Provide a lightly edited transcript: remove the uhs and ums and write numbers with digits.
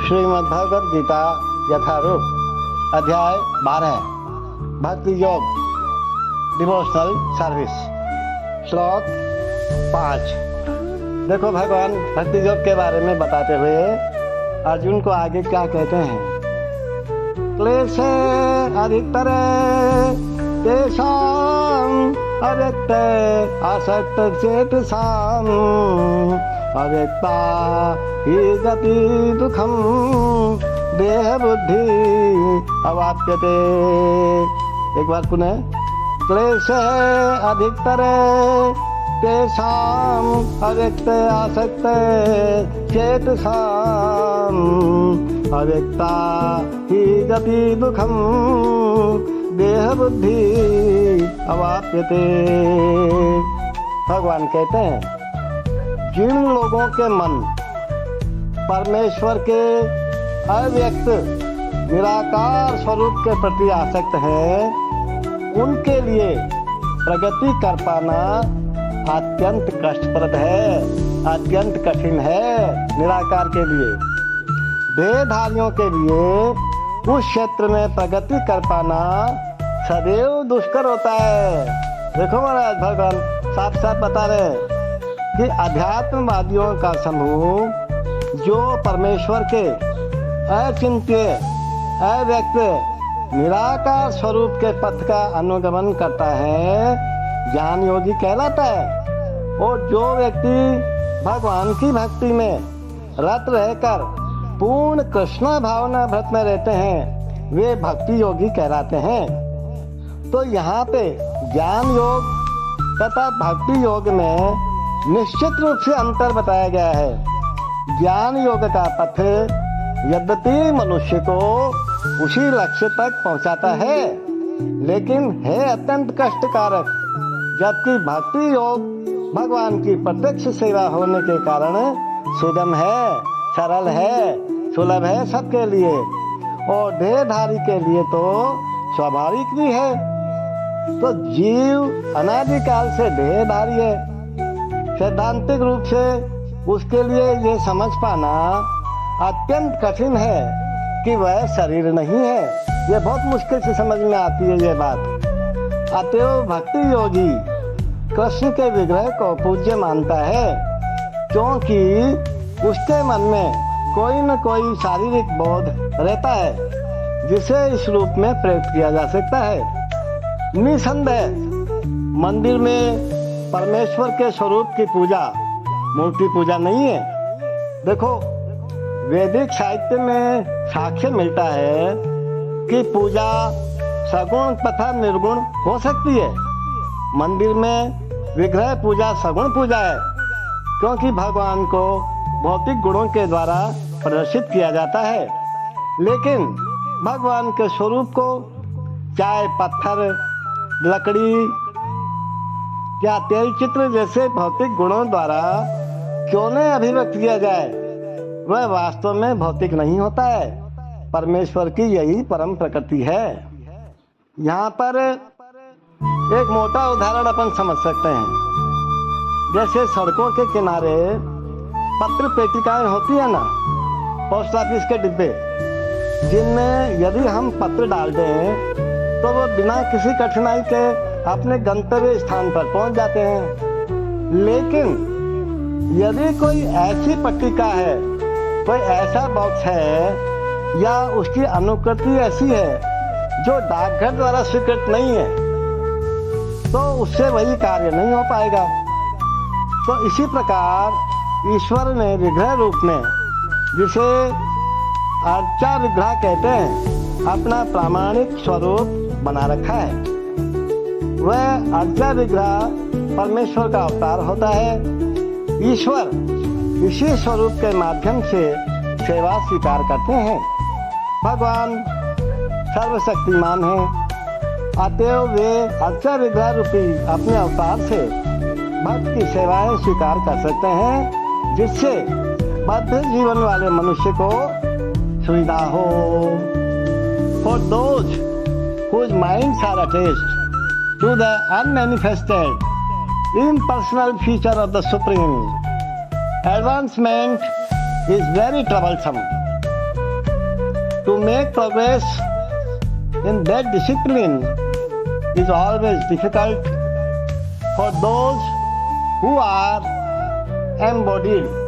श्रीमद् भगवद गीता यथारूप अध्याय 12 भक्ति योग डिवोशनल सर्विस श्लोक 5। देखो भगवान भक्ति योग के बारे में बताते हुए अर्जुन को आगे क्या कहते हैं। क्लेश अधिकतर तेषां अव्यक्त आसक्त चेतसां अव्यक्ता ही गति दुखम देह बुद्धि अवाप्यते। एक बार पुनः। क्लेश अधिकतर तेषां अव्यक्त आसक्त चेतसां अव्यक्ता ही गति दुखम देह बुद्धि अवाप्यते। भगवान कहते हैं जिन लोगों के मन परमेश्वर के अव्यक्त निराकार स्वरूप के प्रति आसक्त है, उनके लिए प्रगति कर पाना अत्यंत कष्टप्रद है, अत्यंत कठिन है। निराकार के लिए, देहधारियों के लिए उस क्षेत्र में प्रगति कर पाना सदैव दुष्कर होता है। देखो महाराज भगवान साफ साफ बता रहे हैं कि अध्यात्मवादियों का समूह जो परमेश्वर के अचिंत्य अव्यक्त निराकार स्वरूप के पथ का अनुगमन करता है, ज्ञान योगी कहलाता है। और जो व्यक्ति भगवान की भक्ति में रत रहकर पूर्ण कृष्ण भावना व्रत में रहते हैं, वे भक्ति योगी कहलाते हैं। तो यहाँ पे ज्ञान योग तथा भक्ति योग में निश्चित रूप से अंतर बताया गया है। ज्ञान योग का पथ यद्यपि मनुष्य को उसी लक्ष्य तक पहुँचाता है, लेकिन है अत्यंत कष्टकारक। जबकि भक्ति योग भगवान की प्रत्यक्ष सेवा होने के कारण सुगम है, सरल है, सुलभ है सबके लिए, और देहधारी के लिए तो स्वाभाविक भी है। तो जीव अनादिकाल से देहधारी है। सैद्धांतिक रूप से उसके लिए ये समझ पाना अत्यंत कठिन है कि वह शरीर नहीं है। ये बहुत मुश्किल से समझ में आती है ये बात। अतएव भक्ति योगी कृष्ण के विग्रह को पूज्य मानता है, क्योंकि उसके मन में कोई न कोई शारीरिक बोध रहता है जिसे इस रूप में प्रयुक्त किया जा सकता है। निसंदेह मंदिर में परमेश्वर के स्वरूप की पूजा मूर्ति पूजा नहीं है। देखो वैदिक साहित्य में साक्ष्य मिलता है कि पूजा सगुण तथा निर्गुण हो सकती है। मंदिर में विग्रह पूजा सगुण पूजा है, क्योंकि भगवान को भौतिक गुणों के द्वारा प्रदर्शित किया जाता है। लेकिन भगवान के स्वरूप को चाहे पत्थर, लकड़ी या तेल चित्र जैसे भौतिक गुणों द्वारा क्यों न अभिव्यक्त किया जाए, वह वास्तव में भौतिक नहीं होता है। परमेश्वर की यही परम प्रकृति है। यहाँ पर एक मोटा उदाहरण अपन समझ सकते हैं। जैसे सड़कों के किनारे पत्र पेटिकाएं होती है ना, पोस्ट ऑफिस के डिब्बे, जिनमें यदि हम पत्र डाल दें तो वो बिना किसी कठिनाई के अपने गंतव्य स्थान पर पहुंच जाते हैं। लेकिन यदि कोई ऐसी पट्टिका है, कोई ऐसा बॉक्स है या उसकी अनुकृति ऐसी है जो डाकघर द्वारा स्वीकृत नहीं है, तो उससे वही कार्य नहीं हो पाएगा। तो इसी प्रकार ईश्वर ने विग्रह रूप में, जिसे अर्चा विग्रह कहते हैं, अपना प्रामाणिक स्वरूप बना रखा है। वह अर्चा विग्रह परमेश्वर का अवतार होता है। ईश्वर इसी स्वरूप के माध्यम से सेवा स्वीकार करते हैं। भगवान सर्वशक्तिमान हैं, अतएव वे अर्चा विग्रह रूपी अपने अवतार से भक्त की सेवाएं स्वीकार कर सकते हैं, जिससे बद्ध जीवन वाले मनुष्य को सुविधा हो। For those whose minds are attached to the unmanifested, impersonal feature of the Supreme, advancement is very troublesome. to make progress in that discipline is always difficult for those who are embodied